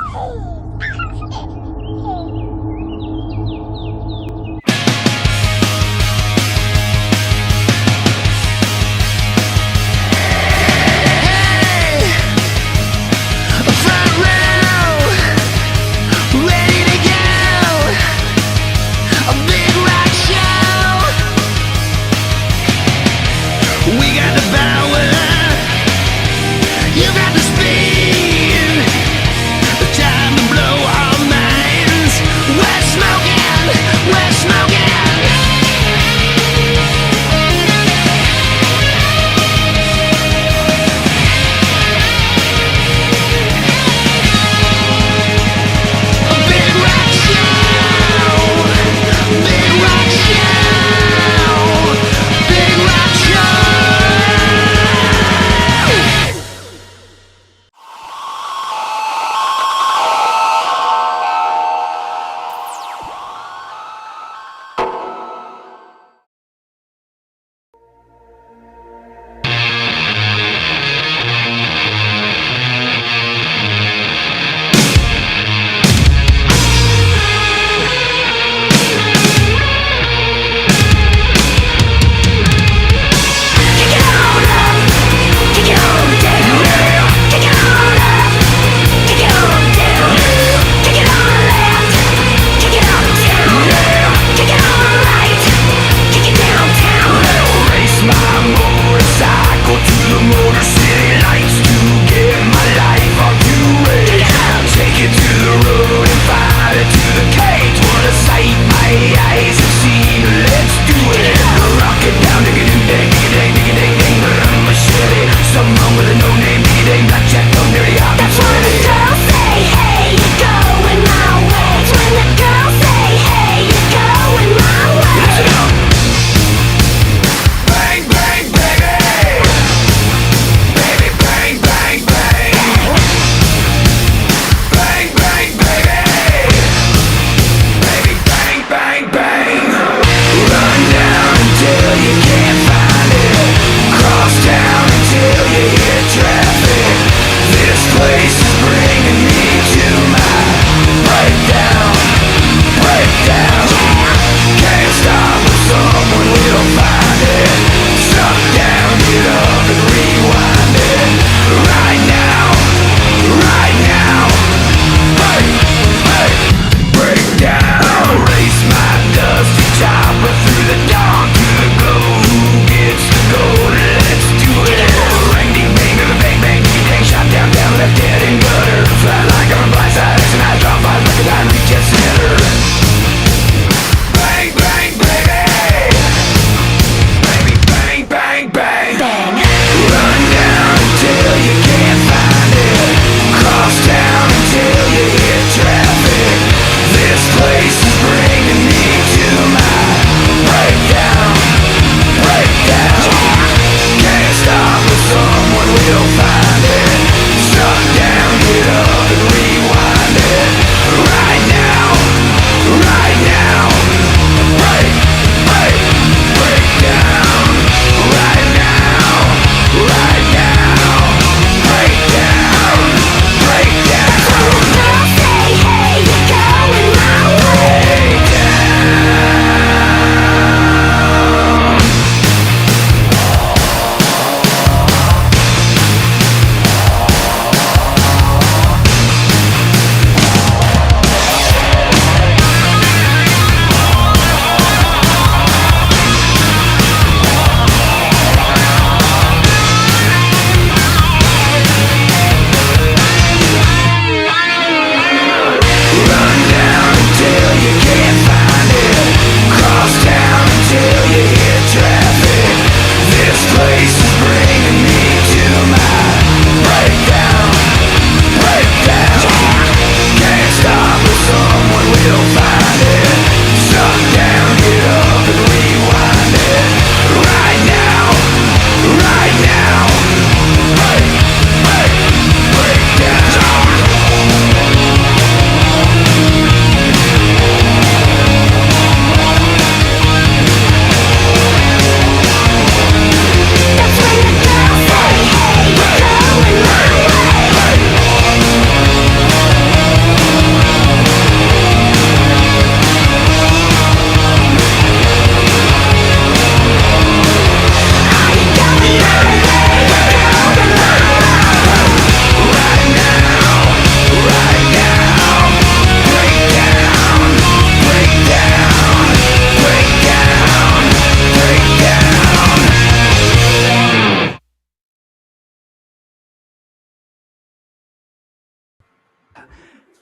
You got the speed, the time to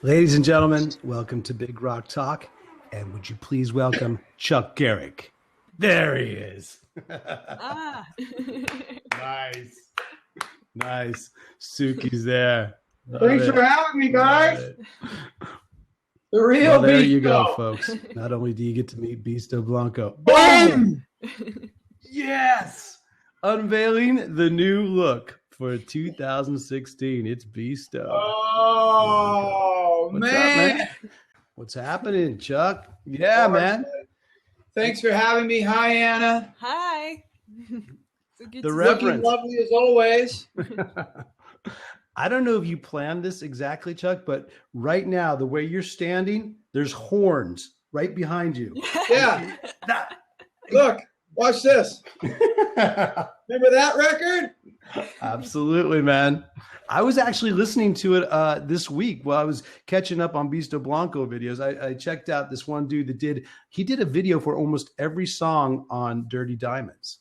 Ladies and gentlemen, welcome to Big Rock Talk. And would you please welcome Chuck Garric? There he is. Nice. Nice. Suki's there. Thanks for having me, guys. The real well, there Beasto. you go, folks. Not only do you get to meet Beasto Blanco. Boom! Yes! Unveiling the new look for 2016. It's Beasto. Oh, What's man. up, man? What's happening, Chuck? Yeah, man. Thanks for having me. Hi, Anna. Hi. So good The to reference. Looking lovely as always. I don't know if you planned this exactly, Chuck, but right now, the way you're standing, there's horns right behind you. Yeah. Look, watch this. Remember that record? Absolutely, man. I was actually listening to it this week while I was catching up on Beasto Blanco videos. I checked out this one dude that did a video for almost every song on Dirty Diamonds.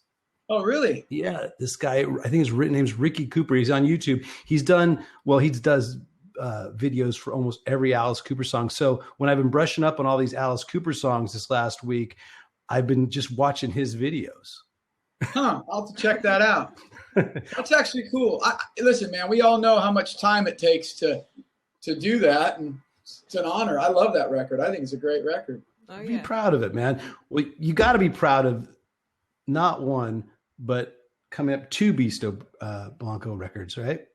Oh, really? Yeah, this guy, I think his name's Ricky Cooper. He's on YouTube. He does videos for almost every Alice Cooper song. So when I've been brushing up on all these Alice Cooper songs this last week, I've been just watching his videos. Huh, I'll have to check that out. That's actually cool. Listen, man, we all know how much time it takes to do that, and it's an honor. I love that record. I think it's a great record. Oh, Be yeah. proud of it, man. Well, you got to be proud of not one, but coming up 2 Beasto Blanco records, right?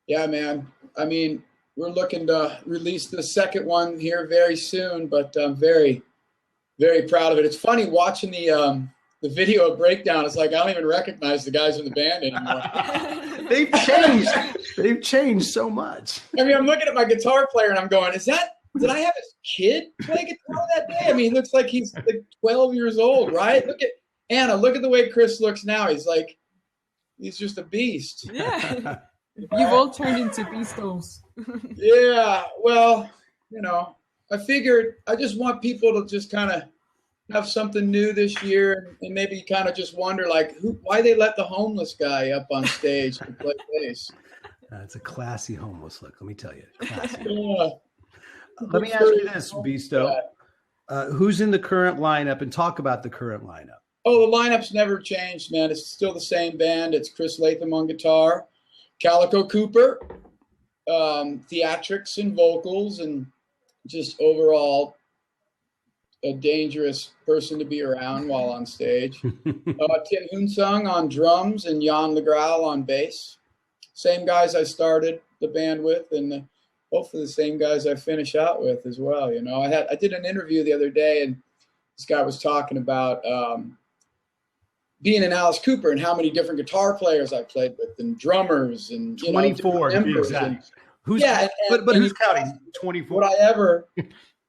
Yeah, man. I mean, we're looking to release the second one here very soon, but I'm very, very proud of it. It's funny watching the video breakdown. It's like I don't even recognize the guys in the band anymore. They've changed. They've changed so much. I mean, I'm looking at my guitar player and I'm going, did I have a kid play guitar that day? I mean, he looks like he's like 12 years old, right? Look at Anna. Look at the way Chris looks now. He's just a beast. Yeah. You've all turned into Beastos. Yeah. Well, I figured I just want people to just kind of have something new this year and maybe kind of just wonder why they let the homeless guy up on stage to play bass. It's a classy homeless look, let me tell you. Classy. Yeah. Let me ask you this, Beasto. Who's in the current lineup, and talk about the current lineup? Oh, the lineup's never changed, man. It's still the same band. It's Chris Latham on guitar, Calico Cooper, theatrics and vocals, and just overall a dangerous person to be around while on stage. Tim Hoonsung on drums and Jan Legral on bass. Same guys I started the band with, and hopefully the same guys I finish out with as well. I did an interview the other day, and this guy was talking about being in Alice Cooper and how many different guitar players I played with, and drummers, and 24 to be exact. But who's counting? 24. Would I ever?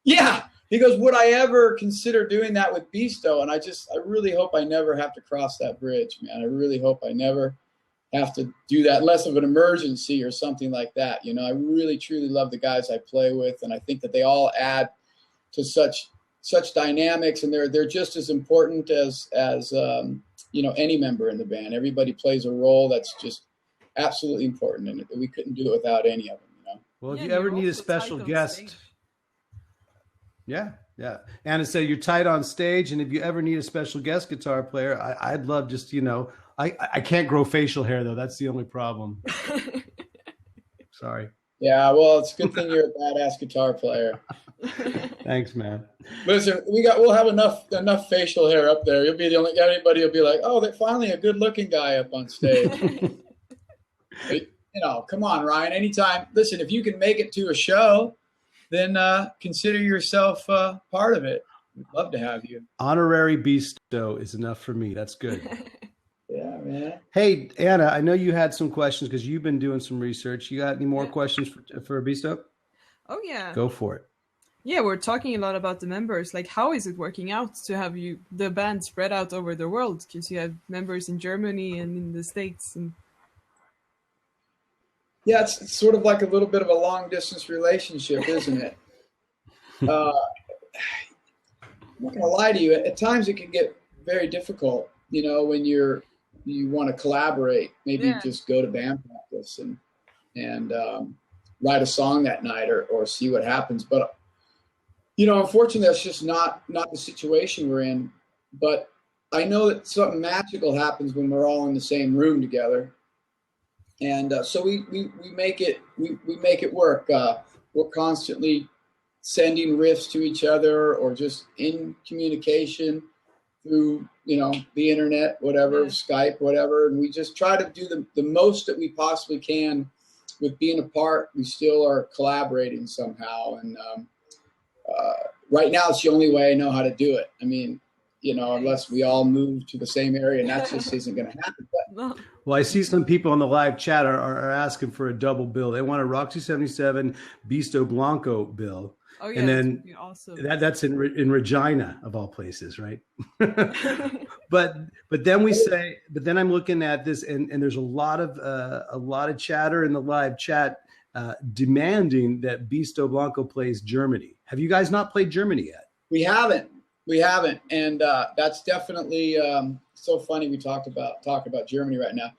Yeah. He goes, would I ever consider doing that with Beasto? And I really hope I never have to cross that bridge, man. I really hope I never have to do that unless of an emergency or something like that. I really, truly love the guys I play with, and I think that they all add to such dynamics, and they're just as important as any member in the band. Everybody plays a role that's just absolutely important, and we couldn't do it without any of them. Well, if you ever need a special guest. Yeah. Anna said you're tight on stage, and if you ever need a special guest guitar player, I'd love just, I can't grow facial hair, though. That's the only problem. Sorry. Yeah, well, it's a good thing you're a badass guitar player. Thanks, man. Listen, we'll have enough facial hair up there. You'll be the only, everybody will be like, oh, they're finally a good-looking guy up on stage. Come on, Ryan. Anytime. Listen, if you can make it to a show, then consider yourself part of it. We'd love to have you. Honorary Beasto is enough for me. That's good. Yeah, man. Hey, Anna, I know you had some questions because you've been doing some research. You got any more questions for Beasto? Oh, yeah. Go for it. Yeah, we're talking a lot about the members. Like, how is it working out to have the band spread out over the world? Because you have members in Germany and in the States. And yeah, it's sort of like a little bit of a long distance relationship, isn't it? I'm not gonna lie to you. At times it can get very difficult, when you want to collaborate. Maybe just go to band practice and write a song that night or see what happens. But, you know, unfortunately, that's just not the situation we're in. But I know that something magical happens when we're all in the same room together. And so we make it work. We're constantly sending riffs to each other or just in communication through, you know, the internet, whatever, Skype, whatever. And we just try to do the most that we possibly can with being apart. We still are collaborating somehow. And right now it's the only way I know how to do it. I mean, you know, unless we all move to the same area, and that just isn't going to happen. But, well, I see some people on the live chat are asking for a double bill. They want a Roxie 77 Beasto Blanco bill. Oh, yeah, and then awesome. that's in Regina of all places, right? but then I'm looking at this, and there's a lot of chatter in the live chat demanding that Beasto Blanco plays Germany. Have you guys not played Germany yet? We haven't, and that's definitely so funny. We talk about Germany right now.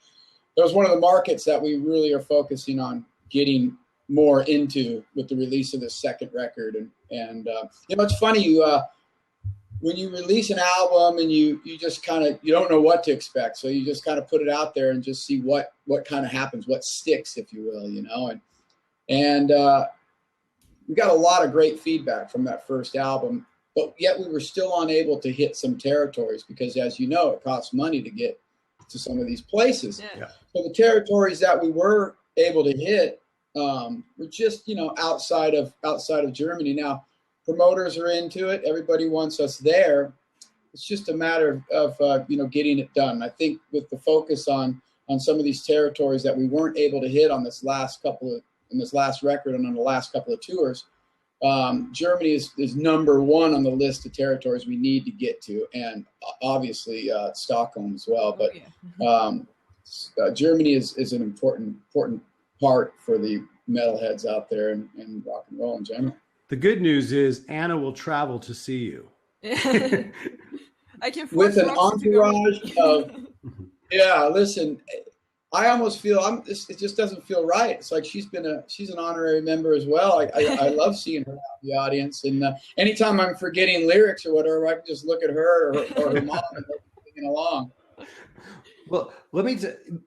That was one of the markets that we really are focusing on getting more into with the release of this second record. And you know, it's funny, when you release an album and you just kind of, you don't know what to expect. So you just kind of put it out there and just see what kind of happens, what sticks, if you will, you know, and we got a lot of great feedback from that first album, but yet we were still unable to hit some territories because, as you know, it costs money to get to some of these places. Yeah. So the territories that we were able to hit, we're just, you know, outside of Germany. Now, promoters are into it. Everybody wants us there. It's just a matter of you know, getting it done. I think with the focus on some of these territories that we weren't able to hit on this last record and on the last couple of tours, Germany is number one on the list of territories we need to get to, and obviously Stockholm as well. But Germany is an important part for the metalheads out there and rock and roll in general. The good news is Anna will travel to see you. I can with an entourage of listen, I almost feel it just doesn't feel right. It's like she's an honorary member as well. I love seeing her out in the audience, and anytime I'm forgetting lyrics or whatever, I can just look at her or her mom and singing along. Well, let me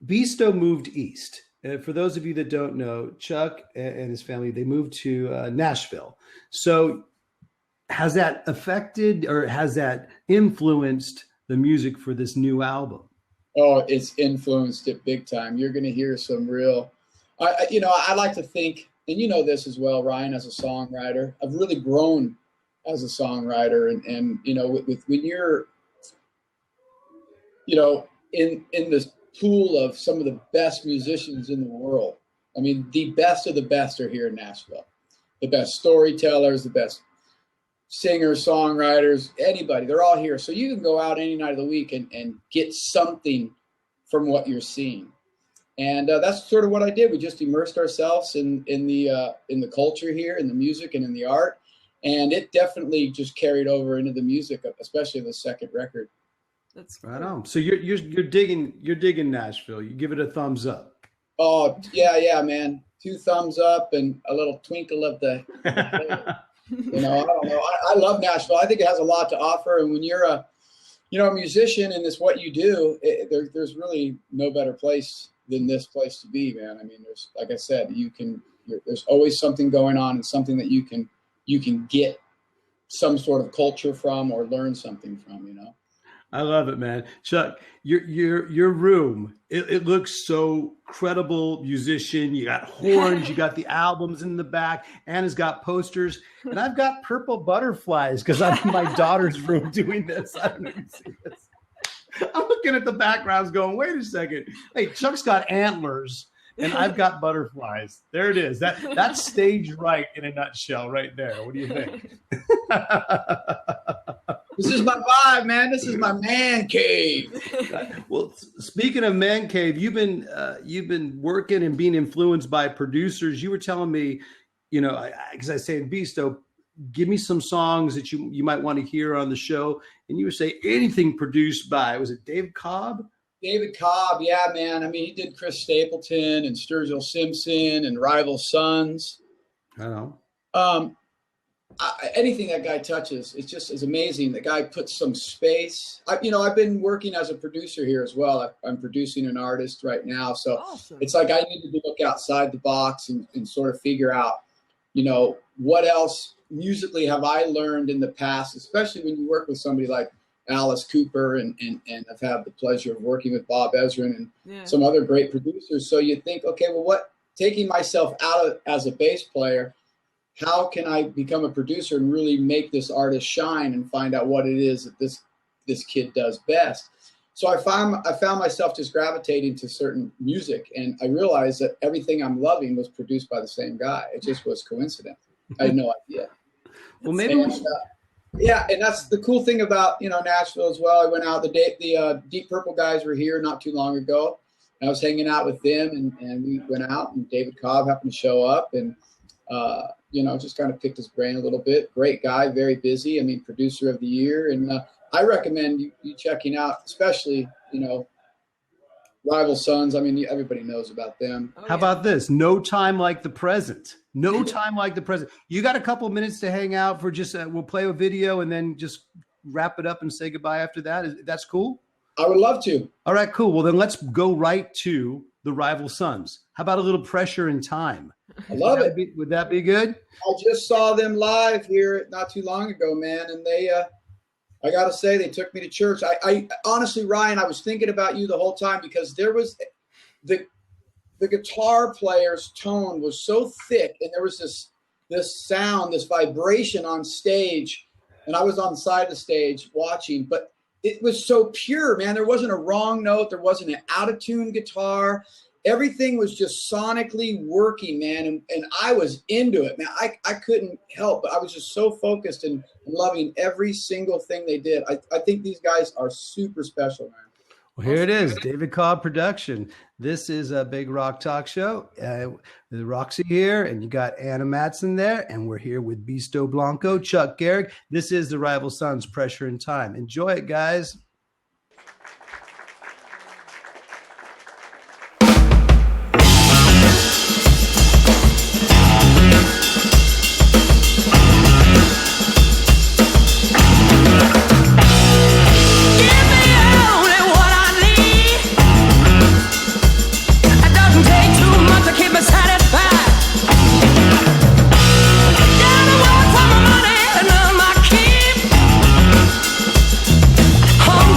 Beasto moved east. For those of you that don't know, Chuck and his family, they moved to Nashville. So has that affected or has that influenced the music for this new album? Oh, it's influenced it big time. You're going to hear some real, I like to think, and you know this as well, Ryan, as a songwriter, I've really grown as a songwriter. And you know, with when you're, you know, in this pool of some of the best musicians in the world. I mean, the best of the best are here in Nashville. The best storytellers, the best singers, songwriters, anybody, they're all here. So you can go out any night of the week and get something from what you're seeing. And that's sort of what I did. We just immersed ourselves in the culture here, in the music and in the art. And it definitely just carried over into the music, especially the second record. That's cool. Right on. So you're digging Nashville. You give it a thumbs up. Oh yeah, man. 2 thumbs up and a little twinkle of the you know, I don't know. I love Nashville. I think it has a lot to offer. And when you're a musician and it's what you do, there's really no better place than this place to be, man. I mean, there's, like I said, there's always something going on and something that you can get some sort of culture from or learn something from, you know. I love it, man. Chuck, your room, it looks so credible. Musician, you got horns, you got the albums in the back. Anna's got posters, and I've got purple butterflies because I'm in my daughter's room doing this. I don't know if you see this. I'm looking at the backgrounds going, wait a second. Hey, Chuck's got antlers, and I've got butterflies. There it is. That's stage right in a nutshell right there. What do you think? This is my vibe, man. This is my man cave. Well, speaking of man cave, you've been working and being influenced by producers. You were telling me, you know, because I say in Beasto, give me some songs that you might want to hear on the show, and you would say anything produced by, was it Dave Cobb? David Cobb, yeah, man. I mean, he did Chris Stapleton and Sturgill Simpson and Rival Sons. I know. Anything that guy touches, it's just is amazing. The guy puts some space. I've been working as a producer here as well. I'm producing an artist right now, so awesome. It's like I needed to look outside the box and sort of figure out, what else musically have I learned in the past, especially when you work with somebody like Alice Cooper and I've had the pleasure of working with Bob Ezrin and some other great producers. So you think, okay, well, taking myself out of as a bass player, how can I become a producer and really make this artist shine and find out what it is that this kid does best? So I found myself just gravitating to certain music, and I realized that everything I'm loving was produced by the same guy. It just was coincidence. I had no idea. Well, maybe. And that's the cool thing about Nashville as well. I went out the Deep Purple guys were here not too long ago, and I was hanging out with them, and we went out, and David Cobb happened to show up, and just kind of picked his brain a little bit. Great guy, very busy. I mean, producer of the year, and I recommend you checking out, especially Rival Sons. I mean, everybody knows about them. How about this? No Time Like the Present. No Time Like the Present. You got a couple minutes to hang out for just we'll play a video and then just wrap it up and say goodbye after that. That's cool? I would love to. All right, cool. Well, then let's go right to the Rival Sons. How about a little Pressure in Time? I love it. Would that be good? I just saw them live here not too long ago, man, and they I got to say, they took me to church. I honestly, Ryan, I was thinking about you the whole time because there was the guitar player's tone was so thick, and there was this sound, this vibration on stage, and I was on the side of the stage watching, but it was so pure, man. There wasn't a wrong note. There wasn't an out-of-tune guitar. Everything was just sonically working, man, and I was into it, man. I couldn't help, but I was just so focused and loving every single thing they did. I think these guys are super special, man. Well, here it is, David Cobb production. This is a Big Rock Talk Show. Roxie here, and you got Anna Mattsson there, and we're here with Beasto Blanco, Chuck Garric. This is the Rival Sons, Pressure in Time. Enjoy it, guys. Home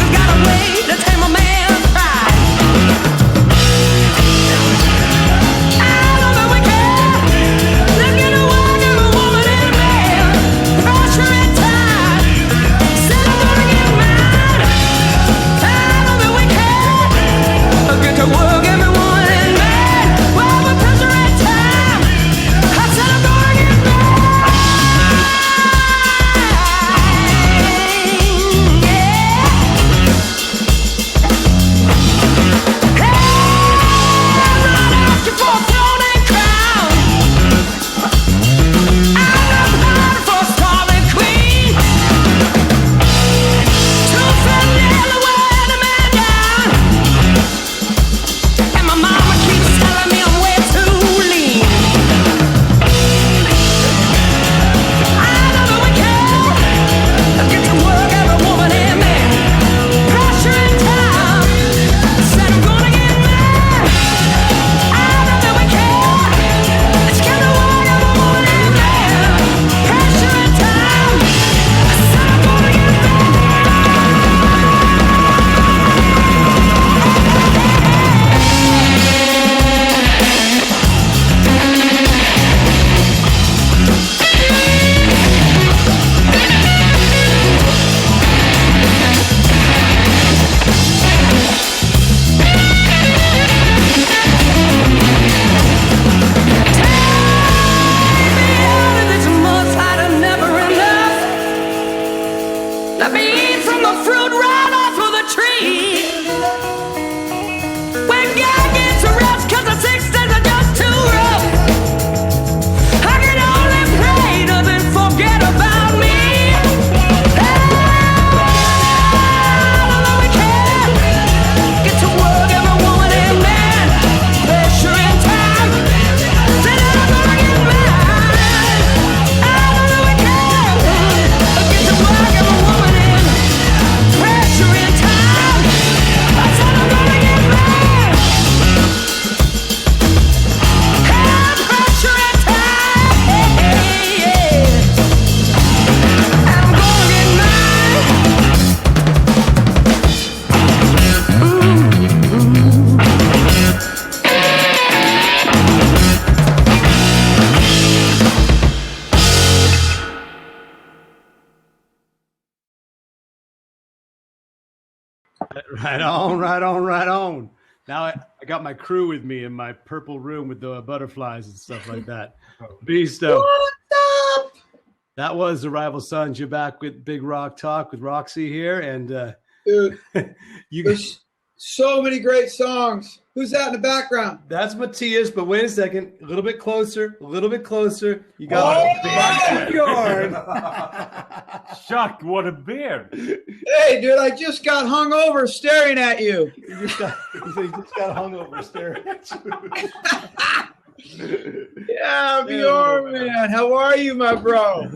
Right on, right on, right on. Now I got my crew with me in my purple room with the butterflies and stuff like that. Beasto. What's up? That was the Rival Sons. You're back with Big Rock Talk with Roxie here. And Dude, you there's so many great songs. Who's that in the background? That's Matthias, but wait a second. A little bit closer. A little bit closer. You got a backyard. Chuck, what a beard. Hey, dude, I just got hung over staring at you. You just got hungover staring at you. Yeah, Bjorn, man. How are you, my bro?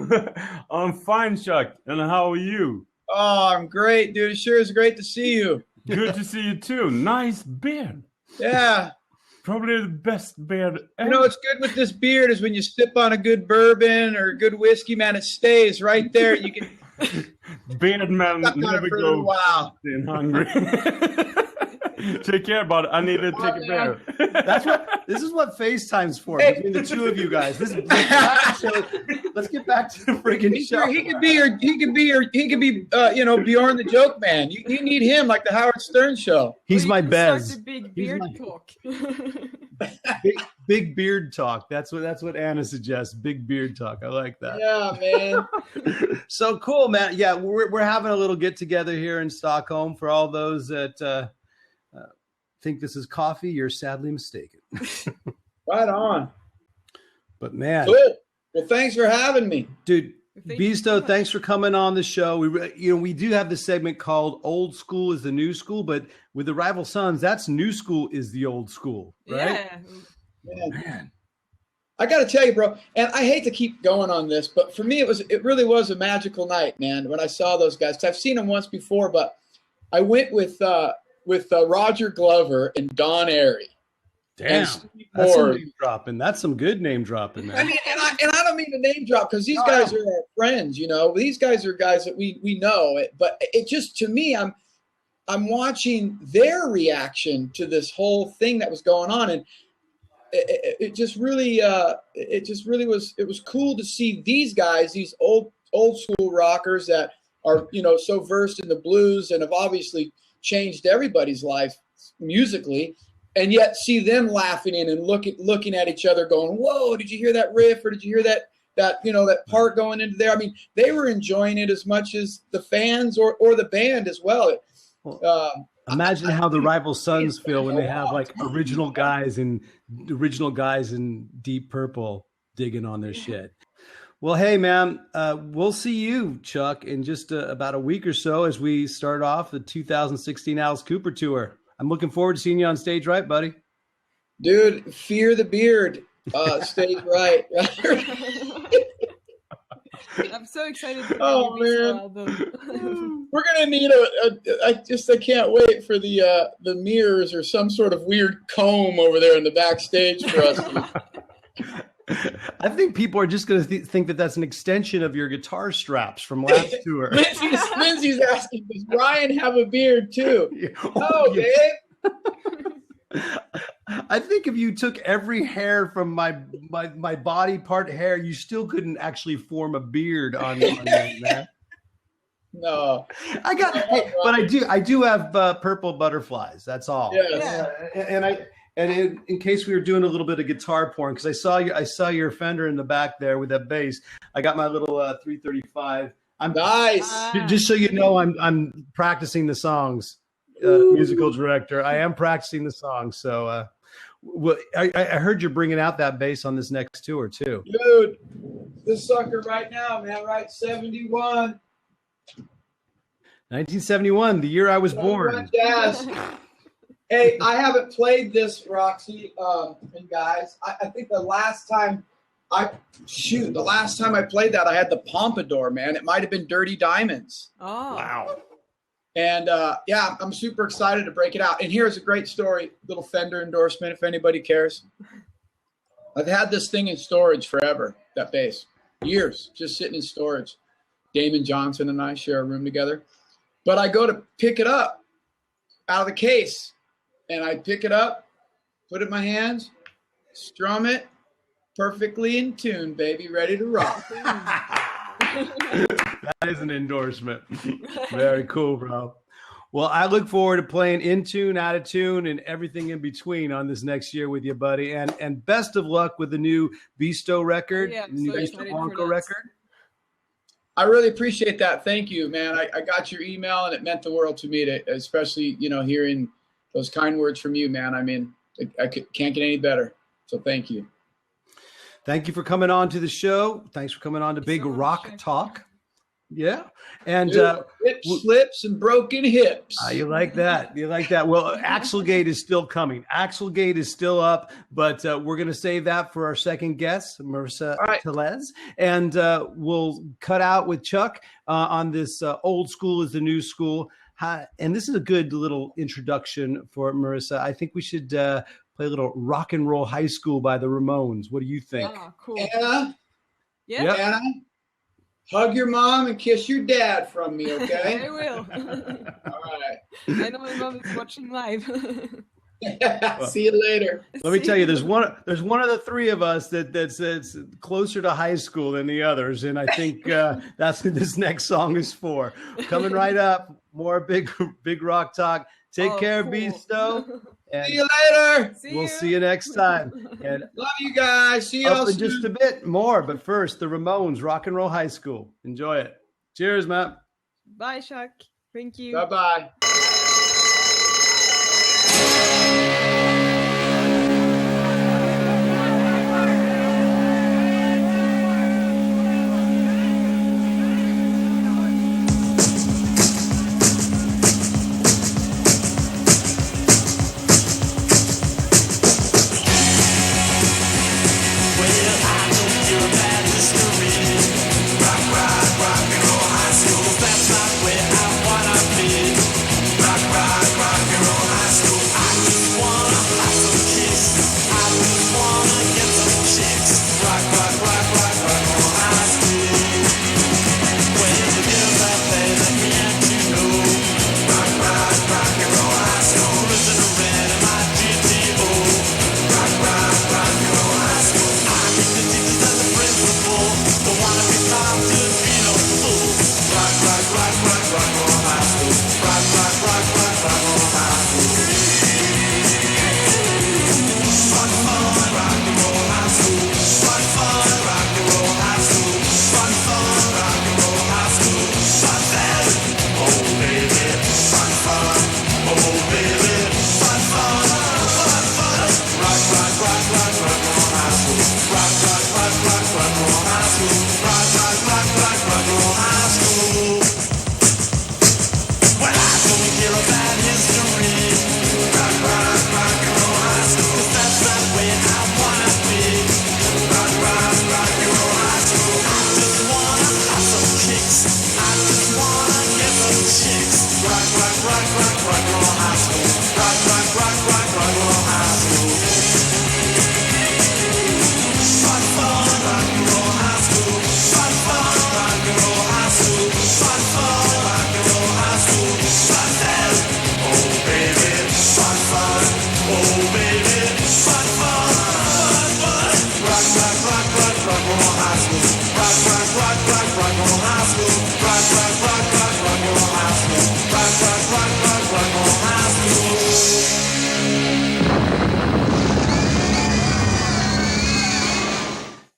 I'm fine, Chuck. And how are you? Oh, I'm great, dude. It sure is great to see you. Good to see you too. Nice beard. Yeah. Probably the best beard ever. You know what's good with this beard is when you sip on a good bourbon or a good whiskey, man, it stays right there. You can Beard man stuck on never it for a little go while. in hungry. Take care, bud. I need to take a bear. This is what FaceTime's for, Hey. between the two of you guys. Let's get back to the freaking show. He could be Bjorn the Joke Man. You need him like the Howard Stern show. He's Or my you can start Bez. the big He's beard my- talk. Big beard talk. That's what Anna suggests. Big beard talk. I like that. Yeah, man. So cool, man. Yeah, we're having a little get together here in Stockholm. For all those that think this is coffee, you're sadly mistaken. Right on. But man, Cool. Well, thanks for having me. dude, Thank you so Beasto, much. thanks for coming on the show. We do have this segment called "Old School is the New School," but with the Rival Sons, that's new school is the old school, right? Yeah. Man. I got to tell you, bro, and I hate to keep going on this, but for me, it really was a magical night, man, when I saw those guys. 'Cause I've seen them once before, but I went with Roger Glover and Don Airey. Damn, And Steve that's some Ward. name dropping. That's some good name dropping, man. I mean, and I don't mean to name drop because these guys are our friends, you know. These guys are guys that we know. But it just, to me, I'm watching their reaction to this whole thing that was going on, and it just really was cool to see these guys, these old school rockers that are, you know, so versed in the blues and have obviously changed everybody's life musically. And yet see them laughing in and looking at each other going, whoa, did you hear that riff? Or did you hear that part going into there? I mean, they were enjoying it as much as the fans or the band as well. Imagine how the Rival Sons feel when they have like original guys in Deep Purple digging on their shit. Well, hey, man, we'll see you, Chuck, in just about a week or so as we start off the 2016 Alice Cooper tour. I'm looking forward to seeing you on stage, right, buddy? Dude, fear the beard. Stage right. I'm so excited to Oh, release the man. album. We're gonna need I can't wait for the mirrors or some sort of weird comb over there in the backstage for us. I think people are just going to think that that's an extension of your guitar straps from last tour. Lindsay's asking, does Ryan have a beard too? Yeah. Oh, yeah. babe. I think if you took every hair from my body part hair, you still couldn't actually form a beard on me, man. No. But I do have purple butterflies. That's all. Yes. Yeah. And in case we were doing a little bit of guitar porn, because I saw your Fender in the back there with that bass. I got my little 335. I'm Nice. just so you know, I'm practicing the songs. Musical director, I am practicing the songs. So, I heard you're bringing out that bass on this next tour too. Dude, this sucker right now, man, right? 71. 1971, the year I was born. Jazz. Hey, I haven't played this, Roxy, and guys. I think the last time I played that, I had the Pompadour, man. It might have been Dirty Diamonds. Oh. Wow. And yeah, I'm super excited to break it out. And here's a great story, little Fender endorsement, if anybody cares. I've had this thing in storage forever, that bass. Years, just sitting in storage. Damon Johnson and I share a room together. But I go to pick it up out of the case. And I pick it up, put it in my hands, strum it, perfectly in tune, baby, ready to rock. That is an endorsement. Very cool, bro. Well, I look forward to playing in tune, out of tune, and everything in between on this next year with you, buddy. And best of luck with the new Beasto record, Yeah, the new so Beasto excited for Blanco that. record. I really appreciate that. Thank you, man. I got your email, and it meant the world to me, especially, hearing those kind words from you, man. I mean, can't get any better. So thank you. Thank you for coming on to the show. Thanks for coming on to Big so much, Rock Chuck. Talk. Yeah. And Hip slips and broken hips. you like that. You like that. Well, Axelgate is still coming. Axelgate is still up, but we're going to save that for our second guest, Marissa Tellez. And we'll cut out with Chuck on this old school is the new school. And this is a good little introduction for Marissa. I think we should play a little Rock and Roll High School by the Ramones. What do you think? Oh, cool. Anna, Yeah, Yep. Anna, hug your mom and kiss your dad from me, I okay? will. All right. I know my mom is watching live. See you later. Let me tell you, there's one of the three of us that's closer to high school than the others, and I think that's what this next song is for. Coming right up, more big rock talk. Take care, cool. Beasto. And See you later. we'll see you next time. And Love you guys. See you all up in soon. just a bit more, but first, the Ramones, Rock and Roll High School. Enjoy it. Cheers, Matt. Bye, Chuck. Thank you. Bye-bye.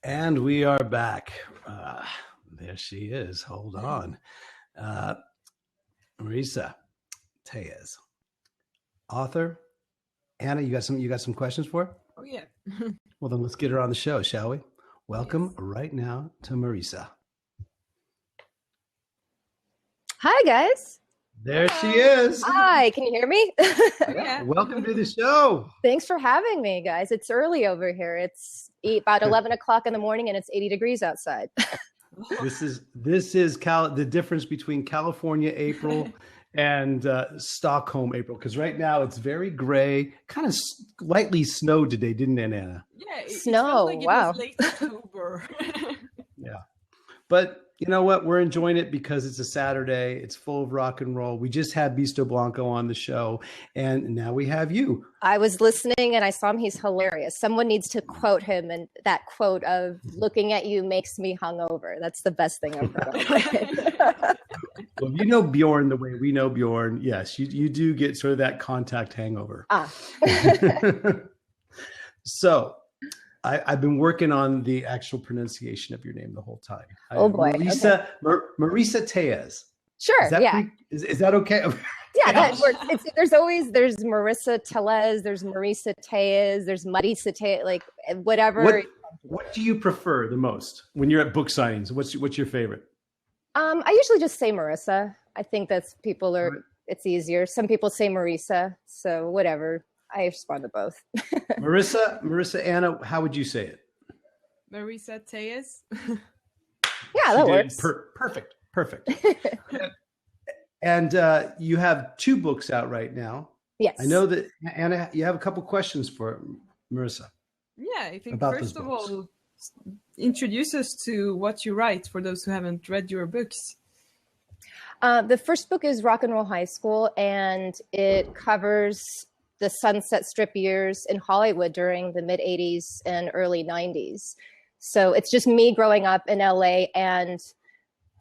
And we are back. There she is. Hold on. Marisa Tellez, author. Anna, you got some questions for her? Oh, yeah. Well, then let's get her on the show, shall we? Welcome right now to Marisa. Hi, guys. There she is. Hi, can you hear me? Yeah. Welcome to the show. Thanks for having me, guys. It's early over here. It's about 11 o'clock in the morning and it's 80 degrees outside. This is the difference between California April and Stockholm April, because right now it's very gray, kind of lightly snowed today, didn't it, Anna? Yeah, it Snow, felt like wow. It was late October. Yeah. But you know what? We're enjoying it because it's a Saturday. It's full of rock and roll. We just had Beasto Blanco on the show, and now we have you. I was listening and I saw him. He's hilarious. Someone needs to quote him, and that quote of "looking at you makes me hungover." That's the best thing I've heard all day. Well, you know Bjorn the way we know Bjorn. Yes, you do get sort of that contact hangover. So I've been working on the actual pronunciation of your name the whole time. Oh boy. Marisa Tellez. Sure. Is that okay? Yeah, that works. There's Marissa Tellez, there's Marisa Tellez, there's Marisa Tellez, like whatever. What do you prefer the most when you're at book signings? What's your favorite? I usually just say Marissa. I think it's easier. Some people say Marisa, so whatever. I respond to both. Marissa, Anna, how would you say it? Marisa Tellez. Yeah, that works. Perfect. And you have 2 books out right now. Yes. I know that, Anna, you have a couple questions for Marissa. Yeah, I think about first those of books. all, introduce us to what you write for those who haven't read your books. The first book is Rock and Roll High School, and it covers the Sunset Strip years in Hollywood during the mid 80s and early 90s. So it's just me growing up in LA and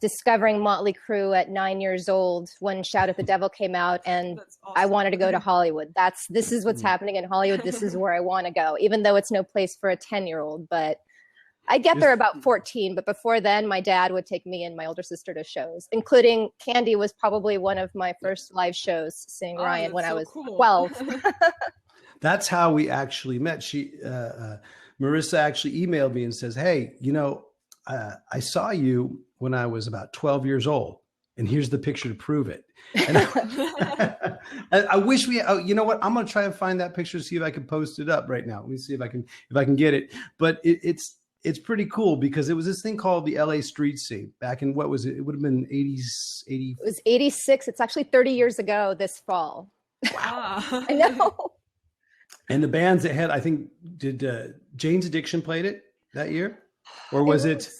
discovering Motley Crue at 9 years old when Shout at the Devil came out, and awesome. I wanted to go to Hollywood. This is what's happening in Hollywood. This is where I want to go, even though it's no place for a 10-year-old. But I get there about 14. But before then, my dad would take me and my older sister to shows, including Candy was probably one of my first live shows, seeing Ryan when I was 12. That's how we actually met. Marissa actually emailed me and says, "Hey, I saw you when I was about 12 years old, and here's the picture to prove it." And I wish you know what? I'm going to try and find that picture, see if I can post it up right now. Let me see if I can get it. But it's pretty cool because it was this thing called the LA street scene back in, what was it? It would have been 80s, 80. It was 86. It's actually 30 years ago this fall. Wow. I know. And the bands that had, I think, did Jane's Addiction played it that year? Or was it?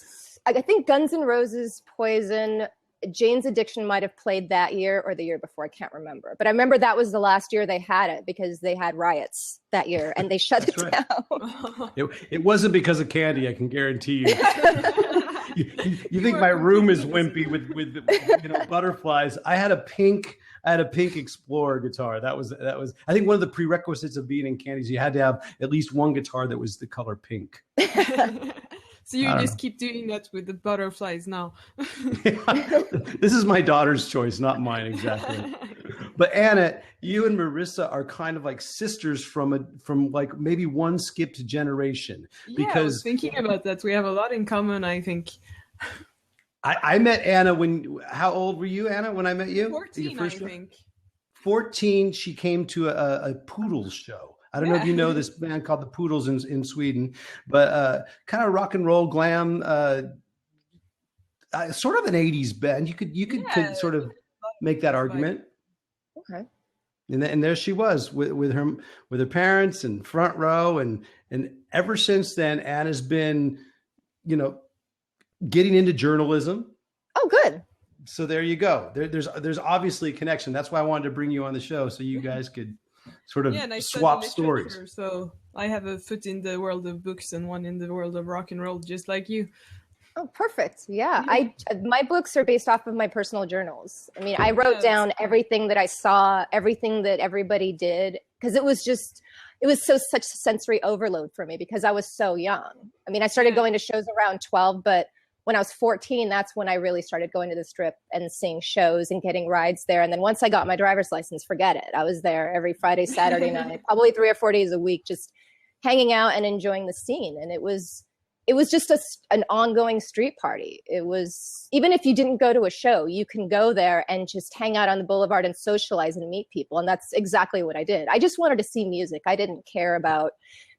I think Guns N' Roses, Poison, Jane's Addiction might have played that year or the year before. I can't remember. But I remember that was the last year they had it because they had riots that year and they shut it down. It wasn't because of Candy, I can guarantee you. You think my room is wimpy with butterflies. I had a pink Explorer guitar. That was I think one of the prerequisites of being in Candy's, you had to have at least one guitar that was the color pink. So you just keep doing that with the butterflies now. This is my daughter's choice, not mine exactly. But Anna, you and Marissa are kind of like sisters from like maybe one skipped generation. Yeah, I was thinking about that. We have a lot in common, I think. I met Anna how old were you, Anna, when I met you? 14, I think. 14, she came to a Poodles show. I don't know if you know this band called the Poodles in Sweden, but kind of rock and roll glam, sort of an 80s band. You could sort of make that argument. Okay. And there she was with her parents and front row, and ever since then, Anna's been, getting into journalism. Oh, good. So there you go. There's obviously a connection. That's why I wanted to bring you on the show so you guys could sort of swap stories. So I have a foot in the world of books and one in the world of rock and roll, just like you. Oh, perfect. Yeah. My books are based off of my personal journals. I mean, I wrote down everything that I saw, everything that everybody did, because it was such sensory overload for me because I was so young. I mean, I started going to shows around 12, but when I was 14, that's when I really started going to the Strip and seeing shows and getting rides there. And then once I got my driver's license, forget it. I was there every Friday, Saturday night, probably 3 or 4 days a week, just hanging out and enjoying the scene. And it was just an ongoing street party. It was, even if you didn't go to a show, you can go there and just hang out on the boulevard and socialize and meet people. And that's exactly what I did. I just wanted to see music. I didn't care about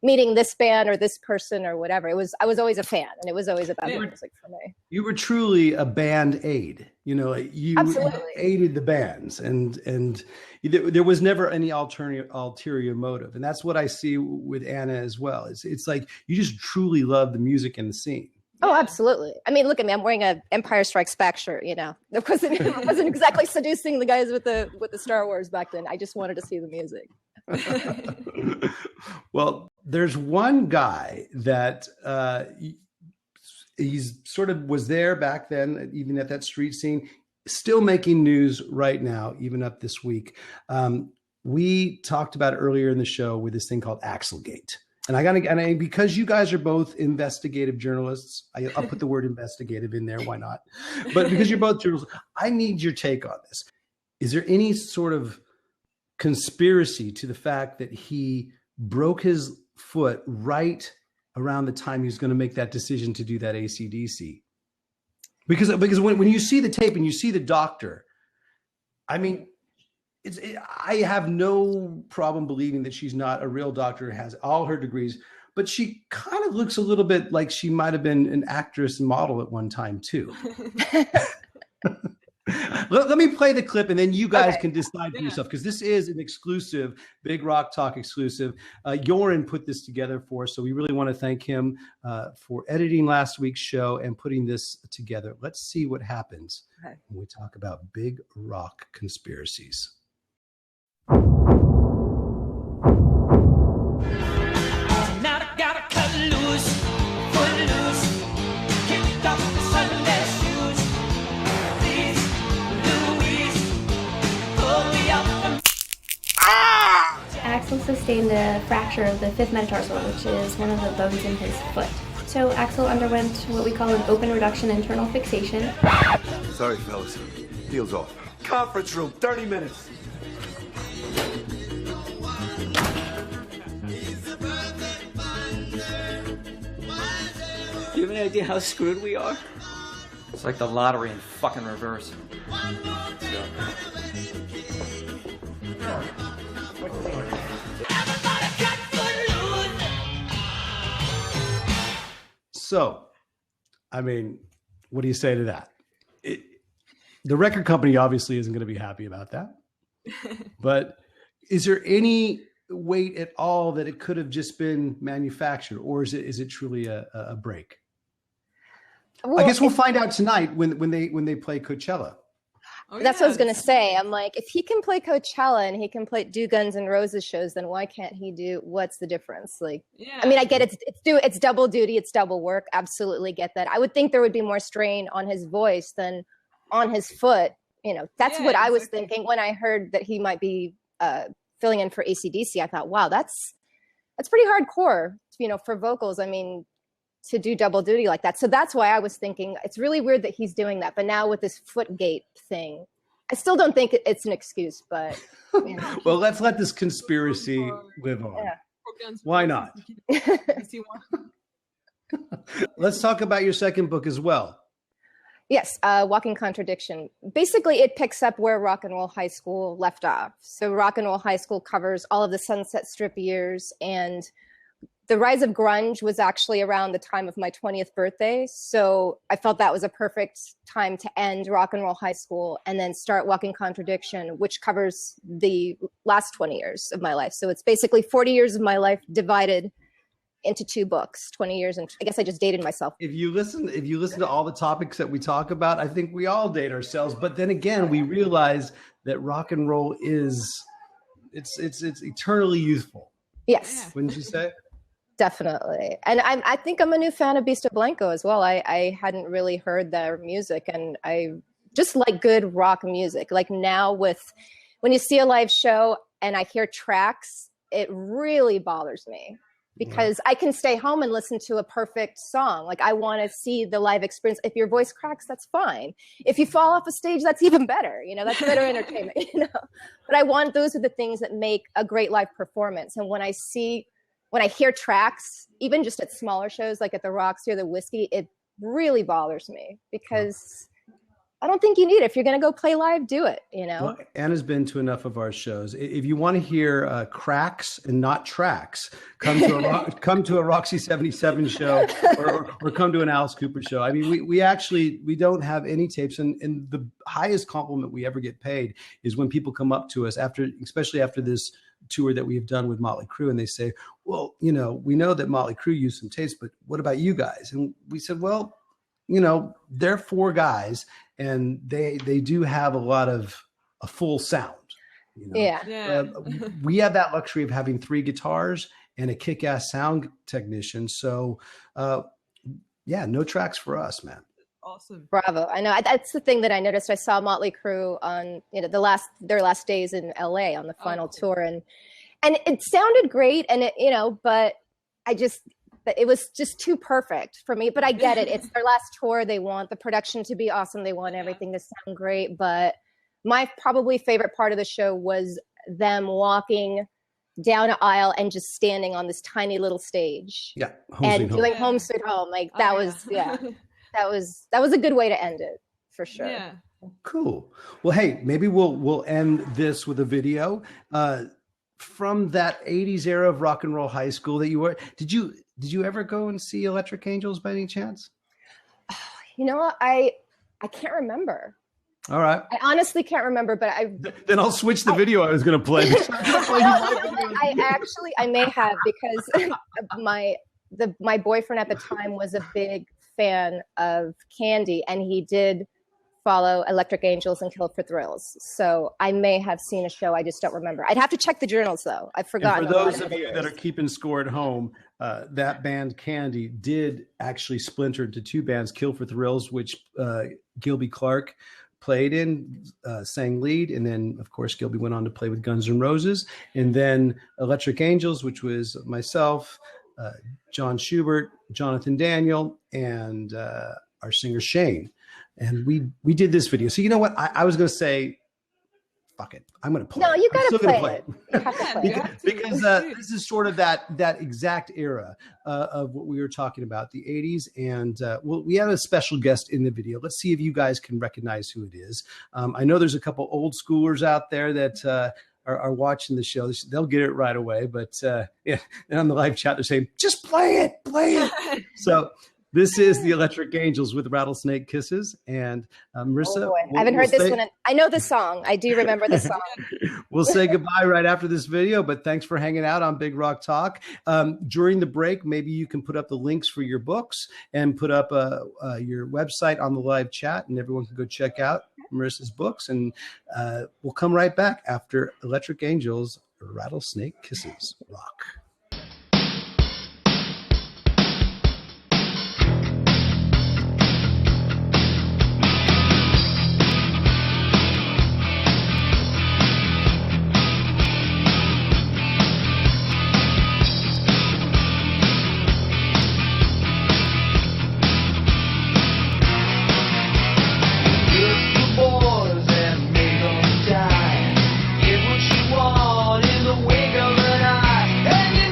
meeting this band or this person or whatever. I was always a fan, and it was always about music for me. You were truly a band aid. You Absolutely aided the bands, and there was never any ulterior motive. And that's what I see with Anna as well. It's like you just truly love the music and the scene. Oh, absolutely. I mean, look at me. I'm wearing a Empire Strikes Back shirt. You know, it wasn't exactly seducing the guys with the Star Wars back then. I just wanted to see the music. Well, there's one guy that he's sort of was there back then, even at that street scene, still making news right now, even up this week. We talked about it earlier in the show with this thing called Axelgate. And because you guys are both investigative journalists, I'll put the word investigative in there. Why not? But because you're both journalists, I need your take on this. Is there any sort of conspiracy to the fact that he broke his foot right around the time he was going to make that decision to do that AC/DC? Because when you see the tape and you see the doctor, I mean, I have no problem believing that she's not a real doctor, has all her degrees, but she kind of looks a little bit like she might have been an actress and model at one time too. Let me play the clip and then you guys can decide for yourself, because this is an exclusive, Big Rock Talk exclusive. Joran put this together for us, so we really want to thank him for editing last week's show and putting this together. Let's see what happens when we talk about Big Rock conspiracies. Axel sustained a fracture of the fifth metatarsal, which is one of the bones in his foot. So Axel underwent what we call an open reduction internal fixation. Sorry, fellas. Deal's off. Conference room, 30 minutes. Do you have any idea how screwed we are? It's like the lottery in fucking reverse. So, I mean, what do you say to that? The record company obviously isn't going to be happy about that. But is there any weight at all that it could have just been manufactured, or is it truly a break? Well, I guess we'll find out tonight when they play Coachella. Oh, that's what I was going to say. I'm like, if he can play Coachella and he can do Guns N' Roses shows, then why can't he do, what's the difference? Like, I mean, I get it's double duty, it's double work. Absolutely get that. I would think there would be more strain on his voice than on his foot. You know, that's what I was thinking when I heard that he might be filling in for AC/DC. I thought, wow, that's pretty hardcore, you know, for vocals. I mean, to do double duty like that. So that's why I was thinking it's really weird that he's doing that. But now with this Footgate thing, I still don't think it's an excuse, but you know. Well, let's let this conspiracy live on. Yeah. Why not? Let's talk about your second book as well. Yes, Walking Contradiction. Basically, it picks up where Rock and Roll High School left off. So Rock and Roll High School covers all of the Sunset Strip years, and the rise of grunge was actually around the time of my 20th birthday. So I felt that was a perfect time to end Rock and Roll High School and then start Walking Contradiction, which covers the last 20 years of my life. So it's basically 40 years of my life divided into two books, 20 years. And I guess I just dated myself. If you listen to all the topics that we talk about, I think we all date ourselves. But then again, we realize that rock and roll it's eternally youthful. Yes. Wouldn't you say? Definitely. And I think I'm a new fan of Beasto Blanco as well. I hadn't really heard their music, and I just like good rock music. Like now when you see a live show and I hear tracks, it really bothers me because I can stay home and listen to a perfect song. Like I want to see the live experience. If your voice cracks, that's fine. If you fall off a stage, that's even better. You know, that's better entertainment, you know, but those are the things that make a great live performance. And when I hear tracks, even just at smaller shows, like at the Roxy or the Whiskey, it really bothers me because I don't think you need it. If you're going to go play live, do it, you know? Well, Anna's been to enough of our shows. If you want to hear cracks and not tracks, come to a Roxy 77 show or come to an Alice Cooper show. I mean, we don't have any tapes. And the highest compliment we ever get paid is when people come up to us especially after this tour that we have done with Motley Crue, and they say, well, you know, we know that Motley Crue used some tapes, but what about you guys? And we said, well, you know, they're 4 guys, and they do have a full sound. You know? Yeah. We have that luxury of having 3 guitars and a kick-ass sound technician. So, no tracks for us, man. Awesome. Bravo. I know. That's the thing that I noticed. I saw Motley Crue on, you know, their last days in LA on the final tour, and it sounded great, and it, you know, but it was just too perfect for me. But I get it. It's their last tour. They want the production to be awesome. They want everything to sound great. But my probably favorite part of the show was them walking down an aisle and just standing on this tiny little stage. Yeah. And doing Home Sweet Home. Like that was that was a good way to end it for sure. Yeah. Cool. Well, hey, maybe we'll end this with a video from that 80s era of rock and roll high school that you were. Did you ever go and see Electric Angels by any chance? You know what? I can't remember. All right. I honestly can't remember, but then I'll switch the video I was going to play. I may have, because my boyfriend at the time was a big fan of Candy, and he did follow Electric Angels and Kill for Thrills. So I may have seen a show. I just don't remember. I'd have to check the journals though. I've forgotten. And for those of you that are keeping score at home, that band Candy did actually splinter into 2 bands, Kill for Thrills, which Gilby Clarke played in, sang lead, and then of course Gilby went on to play with Guns N' Roses, and then Electric Angels, which was myself, John Schubert, Jonathan Daniel, and our singer Shane. And we did this video. So you know what? I was going to say, fuck it. I'm going to play. No, you got to play it. You have to play it. Because this is sort of that exact era of what we were talking about, the 80s. And we have a special guest in the video. Let's see if you guys can recognize who it is. I know there's a couple old schoolers out there that are watching the show. They'll get it right away. But and on the live chat, they're saying, just play it. So this is the Electric Angels with Rattlesnake Kisses. And Marissa. I haven't heard this one. I know the song. I do remember the song. We'll say goodbye right after this video, but thanks for hanging out on Big Rock Talk. During the break, maybe you can put up the links for your books and put up your website on the live chat, and everyone can go check out Marissa's books. And we'll come right back after Electric Angels, Rattlesnake Kisses. Rock. In the wink of an eye, and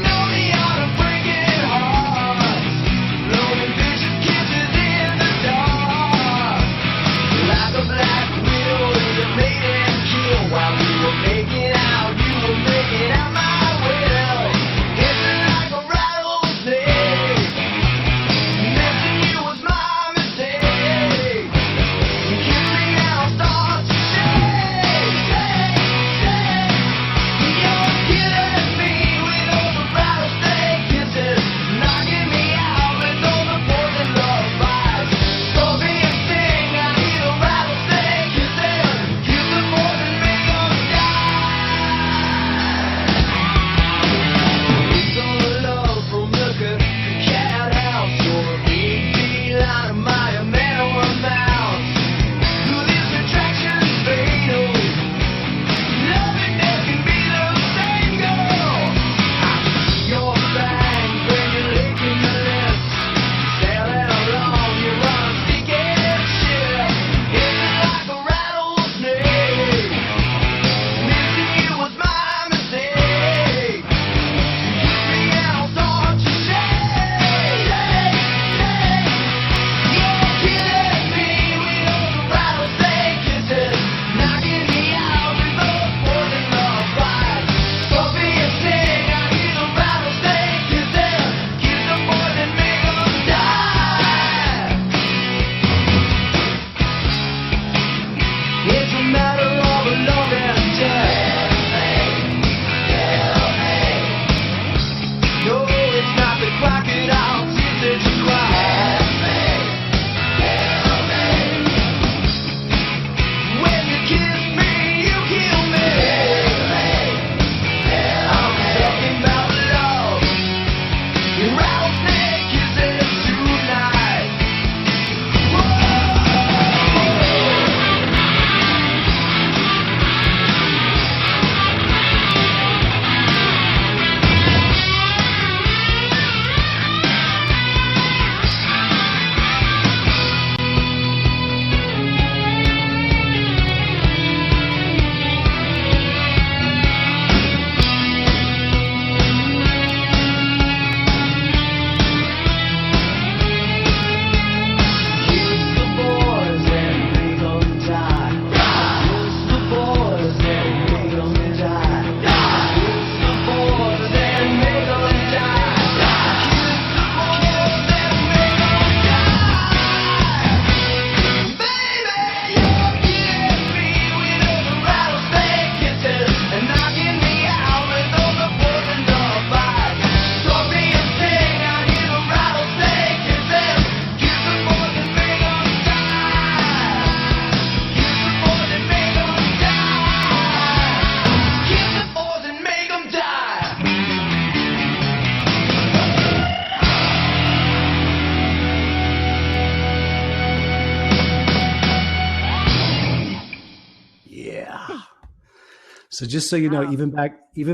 So just so you know, even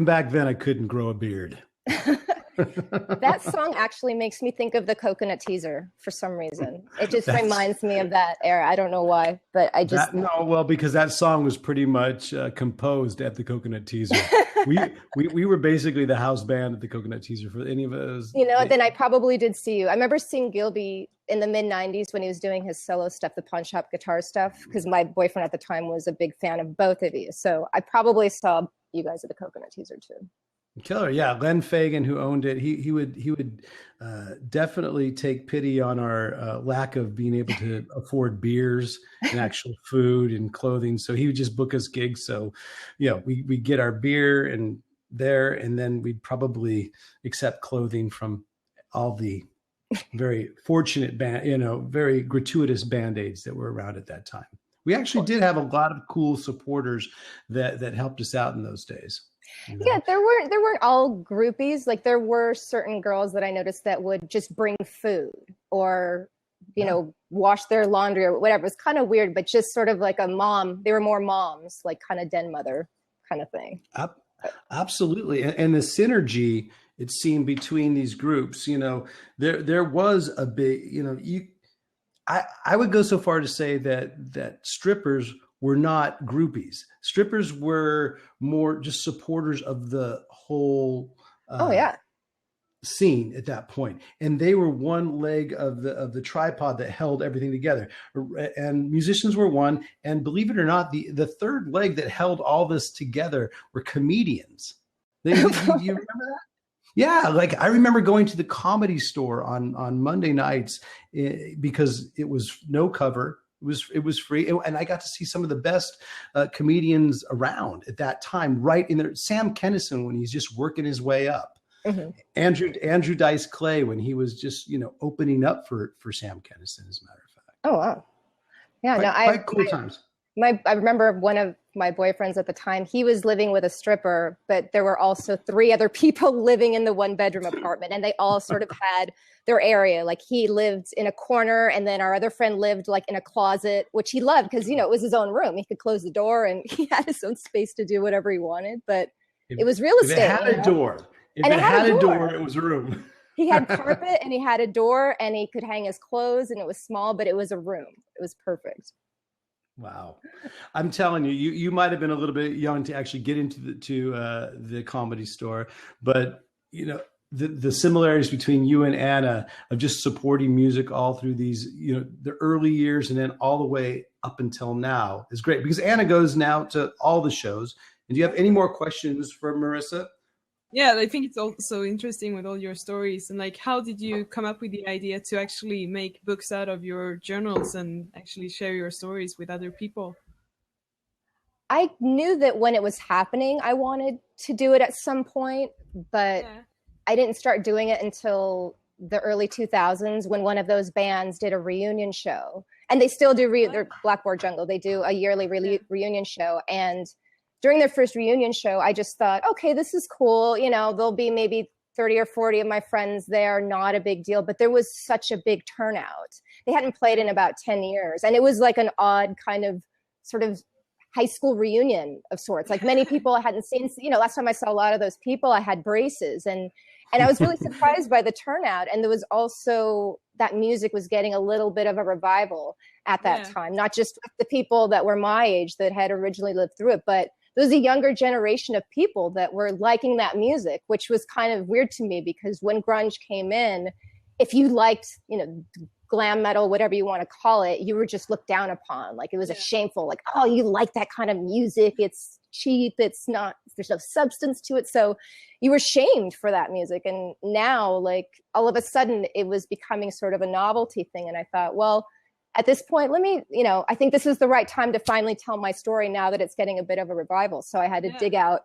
back then, I couldn't grow a beard. That song actually makes me think of the Coconut Teaser for some reason. It just reminds me of that era. I don't know why, but I just because that song was pretty much composed at the Coconut Teaser. we were basically the house band at the Coconut Teaser for any of us. Then I probably did see you. I remember seeing Gilby in the mid 90s when he was doing his solo stuff, the pawn shop guitar stuff, because my boyfriend at the time was a big fan of both of you. So I probably saw you guys at the Coconut Teaser too. Killer, yeah. Len Fagan, who owned it, he would definitely take pity on our lack of being able to afford beers and actual food and clothing. So he would just book us gigs. So, we get our beer and then we'd probably accept clothing from all the very fortunate very gratuitous Band-Aids that were around at that time. We actually did have a lot of cool supporters that helped us out in those days. Yeah, there weren't all groupies. Like there were certain girls that I noticed that would just bring food or, wash their laundry or whatever. It was kind of weird, but just sort of like a mom. They were more moms, like kind of den mother kind of thing. Absolutely. And the synergy it seemed between these groups, there was a big, I would go so far to say that strippers were not groupies. Strippers were more just supporters of the whole scene at that point. And they were one leg of the tripod that held everything together. And musicians were one. And believe it or not, the third leg that held all this together were comedians. You remember that? Yeah, like I remember going to the Comedy Store on Monday nights because it was no cover. It was free, and I got to see some of the best comedians around at that time. Right in there, Sam Kinison when he's just working his way up, Andrew Dice Clay when he was just opening up for Sam Kinison. As a matter of fact. Oh wow, yeah, quite cool times. I remember one of my boyfriends at the time. He was living with a stripper, but there were also 3 other people living in the 1-bedroom apartment, and they all sort of had their area. Like he lived in a corner, and then our other friend lived like in a closet, which he loved because it was his own room. He could close the door, and he had his own space to do whatever he wanted. But it was real estate. If it had a door, it was a room. He had carpet, and he had a door, and he could hang his clothes, and it was small, but it was a room. It was perfect. Wow. I'm telling you, you might have been a little bit young to actually get into the Comedy Store, but the similarities between you and Anna of just supporting music all through these, the early years and then all the way up until now is great because Anna goes now to all the shows. And do you have any more questions for Marissa? Yeah, I think it's also interesting with all your stories and like, how did you come up with the idea to actually make books out of your journals and actually share your stories with other people? I knew that when it was happening, I wanted to do it at some point, but I didn't start doing it until the early 2000s when one of those bands did a reunion show. And they still do, they're Blackboard Jungle. They do a yearly reunion show. And during their first reunion show, I just thought, okay, this is cool. There'll be maybe 30 or 40 of my friends there, not a big deal. But there was such a big turnout. They hadn't played in about 10 years. And it was like an odd kind of sort of high school reunion of sorts. Like many people I hadn't seen, last time I saw a lot of those people, I had braces. And I was really surprised by the turnout. And there was also that music was getting a little bit of a revival at that time, not just with the people that were my age that had originally lived through it, but there was a younger generation of people that were liking that music, which was kind of weird to me because when grunge came in, if you liked, glam metal, whatever you want to call it, you were just looked down upon. Like it was a shameful, like, oh, you like that kind of music. It's cheap. It's not, there's no substance to it. So you were shamed for that music. And now like all of a sudden it was becoming sort of a novelty thing. And I thought, well, at this point, let me, I think this is the right time to finally tell my story now that it's getting a bit of a revival. So I had to dig out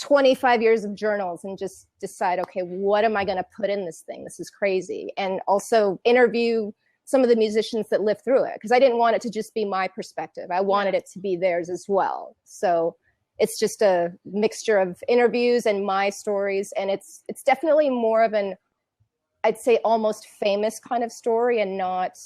25 years of journals and just decide, okay, what am I going to put in this thing? This is crazy. And also interview some of the musicians that lived through it because I didn't want it to just be my perspective. I wanted it to be theirs as well. So it's just a mixture of interviews and my stories. And it's definitely more of an, I'd say almost famous kind of story and not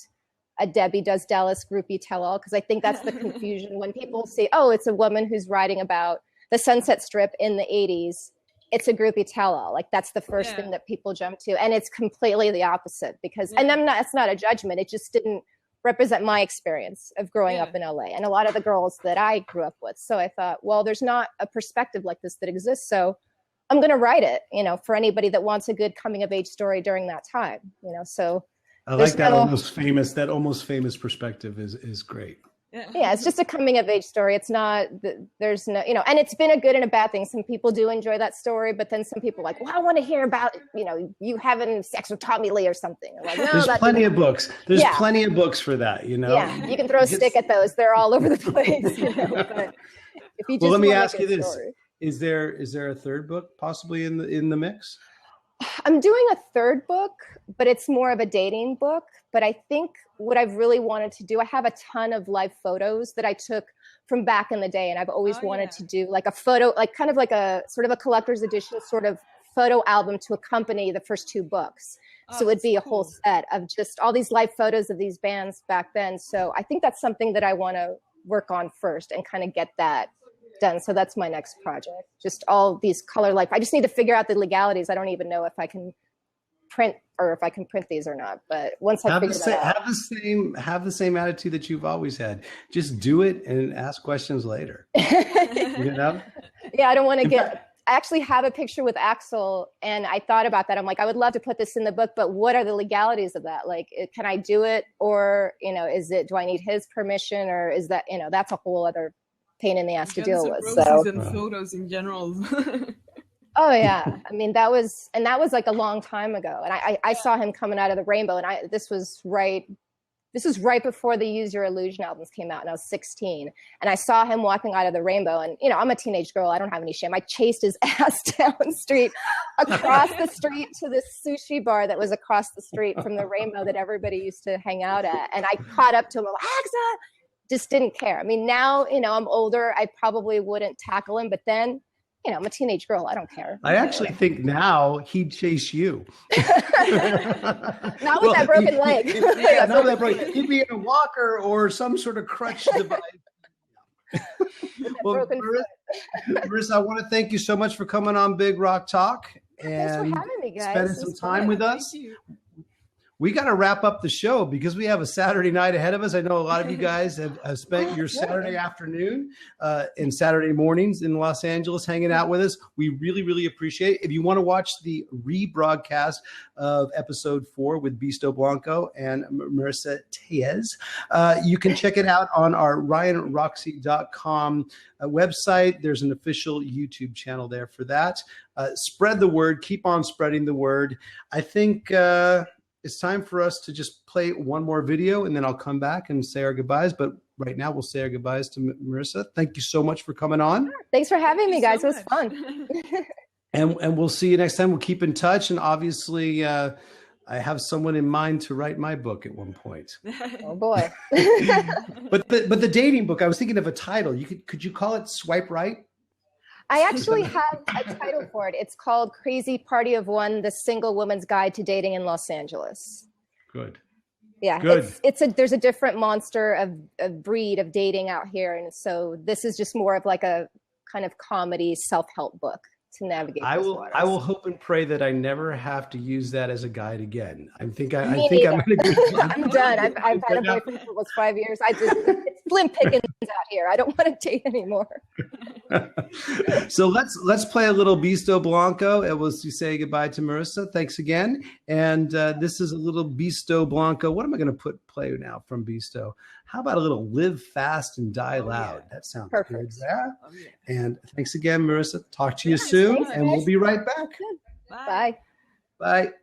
a Debbie Does Dallas groupie tell-all, because I think that's the confusion when people say, oh, it's a woman who's writing about the Sunset Strip in the 80s, it's a groupie tell-all. Like that's the first thing that people jump to. And it's completely the opposite because, and it's not a judgment. It just didn't represent my experience of growing up in LA and a lot of the girls that I grew up with. So I thought, well, there's not a perspective like this that exists. So I'm going to write it, you know, for anybody that wants a good coming of age story during that time, you know, so. I like that almost famous perspective is great. Yeah, it's just a coming of age story. It's not, there's no, you know, and it's been a good and a bad thing. Some people do enjoy that story, but then some people are like, well, I want to hear about, you know, you having sex with Tommy Lee or something. I'm like, no, there's plenty of books. There's plenty of books for that, you know. Yeah, you can throw a stick at those. They're all over the place. You know, but if you just let me ask you this. Story. Is there a third book possibly in the mix? I'm doing a third book, but it's more of a dating book. But I think what I've really wanted to do, I have a ton of live photos that I took from back in the day. And I've always wanted to do like a photo, like kind of like a sort of a collector's edition sort of photo album to accompany the first 2 books. So it would be a whole set of just all these live photos of these bands back then. So I think that's something that I want to work on first and kind of get that done. So that's my next project. Just all these color life. I just need to figure out the legalities. I don't even know if I can print or if I can print these or not. But once I figure that out, have the same attitude that you've always had. Just do it and ask questions later. You know? Yeah, I don't want to get. I actually have a picture with Axl, and I thought about that. I'm like, I would love to put this in the book, but what are the legalities of that? Like, can I do it, or you know, do I need his permission, or is that, you know, that's a whole other pain in the ass to deal with. So and photos in general. Oh yeah, I mean that was like a long time ago, and I saw him coming out of the rainbow, and this was right before the Use Your Illusion albums came out, and I was 16, and I saw him walking out of the rainbow, and you know, I'm a teenage girl, I don't have any shame. I chased his ass down the street, across the street to this sushi bar that was across the street from the rainbow that everybody used to hang out at, and I caught up to him, Axa! Just didn't care. I mean, now, you know, I'm older, I probably wouldn't tackle him, but then, you know, I'm a teenage girl. I don't care. I actually think now he'd chase you. Not with that broken leg. Yeah, not with that broken. He'd be in a walker or some sort of crutch device. Well, Marissa, I want to thank you so much for coming on Big Rock Talk and for having me, guys. Spending some time with us. We got to wrap up the show because we have a Saturday night ahead of us. I know a lot of you guys have spent your Saturday afternoon and Saturday mornings in Los Angeles hanging out with us. We really, really appreciate it. If you want to watch the rebroadcast of episode 4 with Beasto Blanco and Marissa Tellez, you can check it out on our ryanroxie.com website. There's an official YouTube channel there for that. Spread the word. Keep on spreading the word. I think it's time for us to just play one more video, and then I'll come back and say our goodbyes. But right now, we'll say our goodbyes to Marissa. Thank you so much for coming on. Thanks for having me, guys. It was fun. And we'll see you next time. We'll keep in touch. And obviously, I have someone in mind to write my book at one point. Oh boy! But the dating book, I was thinking of a title. Could you call it Swipe Right? I actually have a title for it. It's called Crazy Party of One, The Single Woman's Guide to Dating in Los Angeles. Good. Yeah. Good. There's a different monster of breed of dating out here. And so this is just more of like a kind of comedy self-help book to navigate. I will hope and pray that I never have to use that as a guide again. I think I'm in a good spot. I'm done. I've had a boyfriend for almost 5 years. It's slim pickings out here. I don't want to date anymore. So let's play a little Beasto Blanco, and we'll say goodbye to Marissa. Thanks again. And this is a little Beasto Blanco. What am I going to play now from Beasto? How about a little Live Fast and Die Loud? Yeah. That sounds perfect. Good. Yeah. And thanks again, Marissa. Talk to you soon, and we'll be right back. Bye. Bye.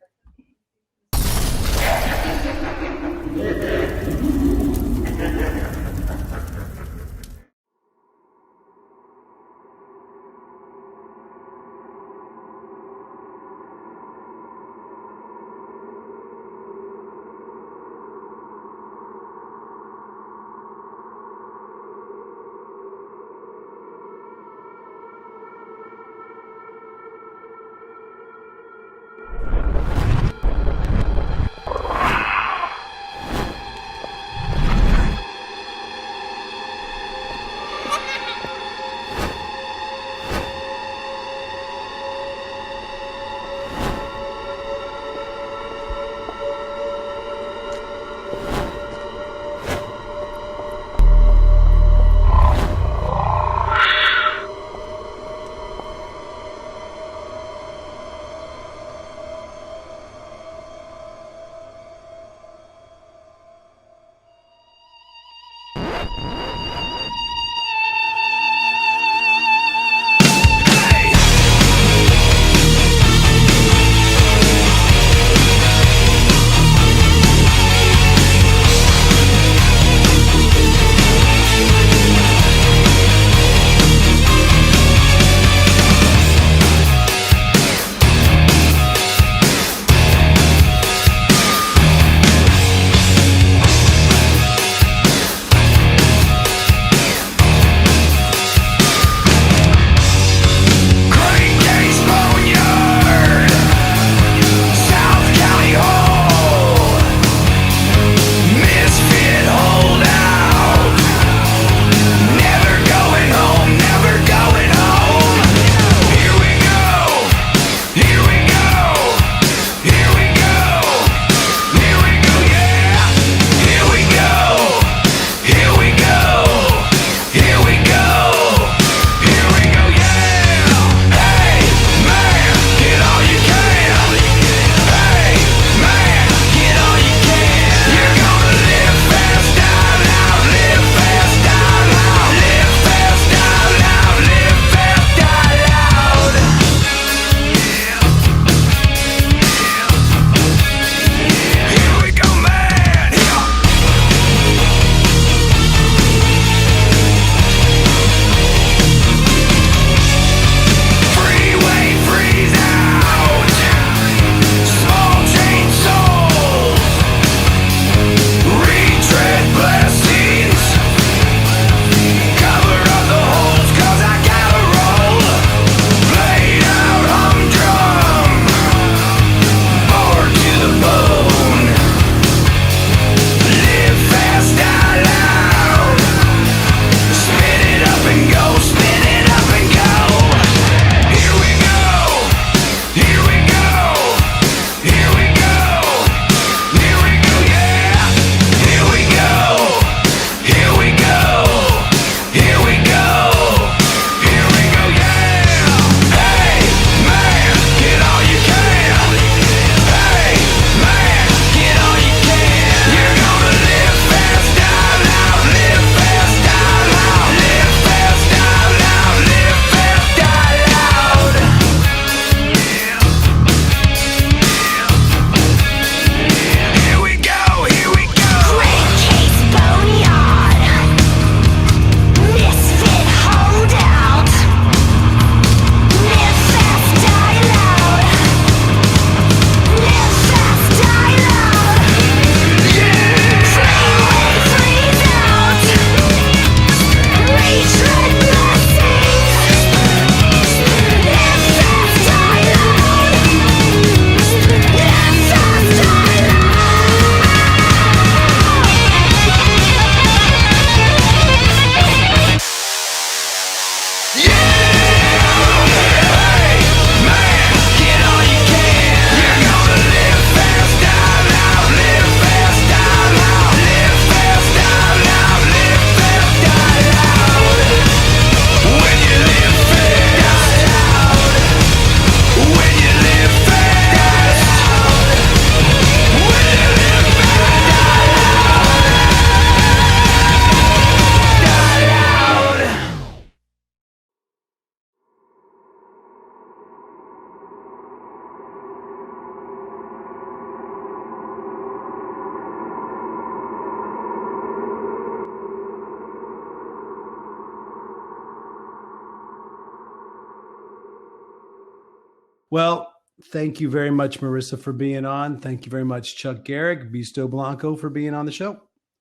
Well, thank you very much, Marissa, for being on. Thank you very much, Chuck Garric, Beasto Blanco, for being on the show.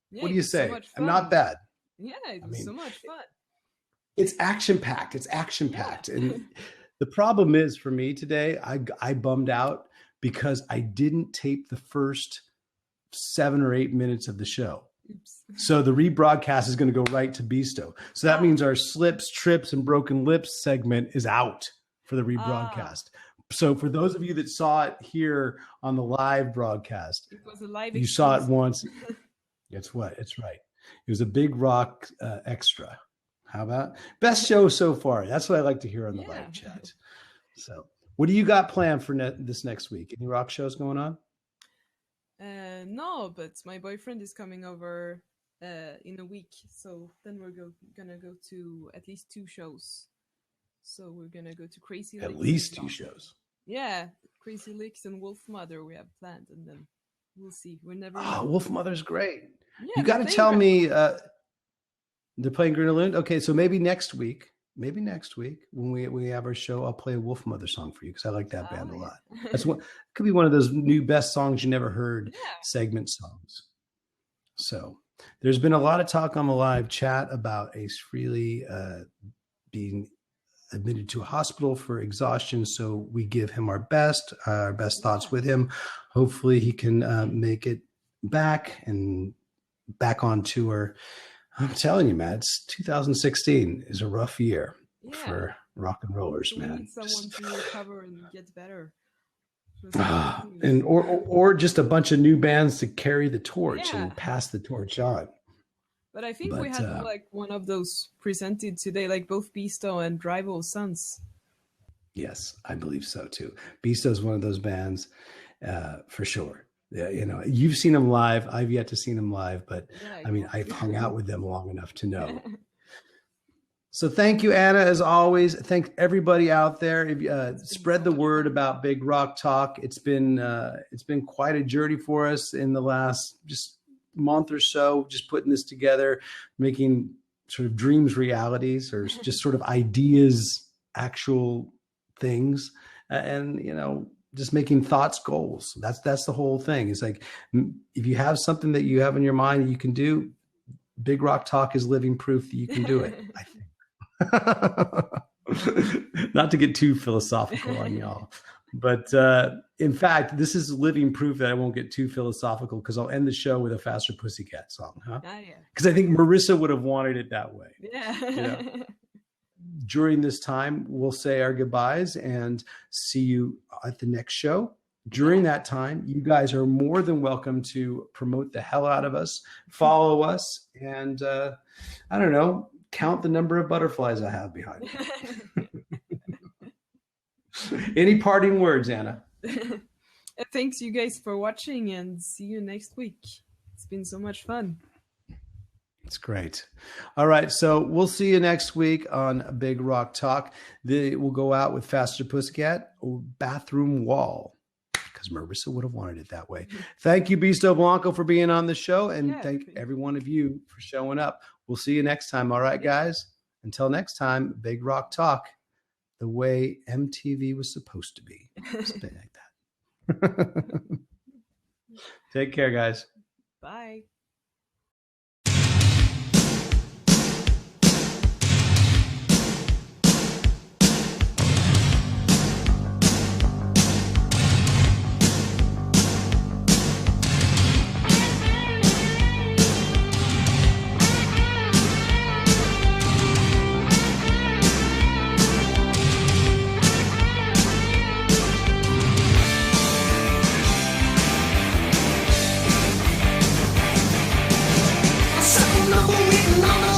Yeah, what do you say? So I'm not bad. Yeah, it was so much fun. It's action-packed. It's action-packed. Yeah. And the problem is for me today, I bummed out because I didn't tape the first 7 or 8 minutes of the show. Oops. So the rebroadcast is going to go right to Beasto. So that means our slips, trips, and broken lips segment is out for the rebroadcast. So for those of you that saw it here on the live broadcast, it was a live you saw it once. It's what? It's right. It was a big rock extra. How about best show so far? That's what I like to hear on the live chat. So what do you got planned for this next week? Any rock shows going on? No, but my boyfriend is coming over in a week. So then we're gonna go to at least 2 shows. So we're gonna go to Crazy Licks. At least 2 shows. Yeah, Crazy Licks and Wolf Mother we have planned, and then we'll see. We're never. Wolf Mother's great. Yeah, you got to tell me they're playing Green Loon. Okay, so maybe next week when we have our show, I'll play a Wolf Mother song for you because I like that band a lot. That's one. Could be one of those new best songs you never heard segment songs. So there's been a lot of talk on the live chat about Ace Frehley being admitted to a hospital for exhaustion. So we give him our best thoughts with him. Hopefully he can make it back on tour. I'm telling you, man, 2016 is a rough year for rock and rollers, man. Need someone to recover and get better. And or just a bunch of new bands to carry the torch and pass the torch on. But I think we had like one of those presented today, like both Beasto and Rival Sons. Yes, I believe so too. Beasto is one of those bands, for sure. Yeah, you've seen them live. I've yet to see them live, but I mean, I've hung out with them long enough to know. So thank you, Anna, as always. Thank everybody out there. Spread the word about Big Rock Talk. It's been quite a journey for us in the last just month or so, just putting this together, making sort of dreams realities, or just sort of ideas actual things, and just making thoughts goals. That's the whole thing. It's like, if you have something that you have in your mind that you can do, Big Rock Talk is living proof that you can do it, I think. Not to get too philosophical on y'all, but in fact, this is living proof that I won't get too philosophical, because I'll end the show with a Faster Pussycat song, huh? Because I think Marissa would have wanted it that way. Yeah. During this time, we'll say our goodbyes and see you at the next show. During that time, you guys are more than welcome to promote the hell out of us, follow us, and I don't know, count the number of butterflies I have behind me. Any parting words, Anna? Thanks you guys for watching, and see you next week. It's been so much fun. It's great. All right. So we'll see you next week on Big Rock Talk. We'll go out with Faster Pussycat, Bathroom Wall, because Marissa would have wanted it that way. Thank you, Beasto Blanco, for being on the show. And thank every one of you for showing up. We'll see you next time. All right, guys. Until next time, Big Rock Talk, the way MTV was supposed to be. Something like that. Take care, guys. Bye. Number written on the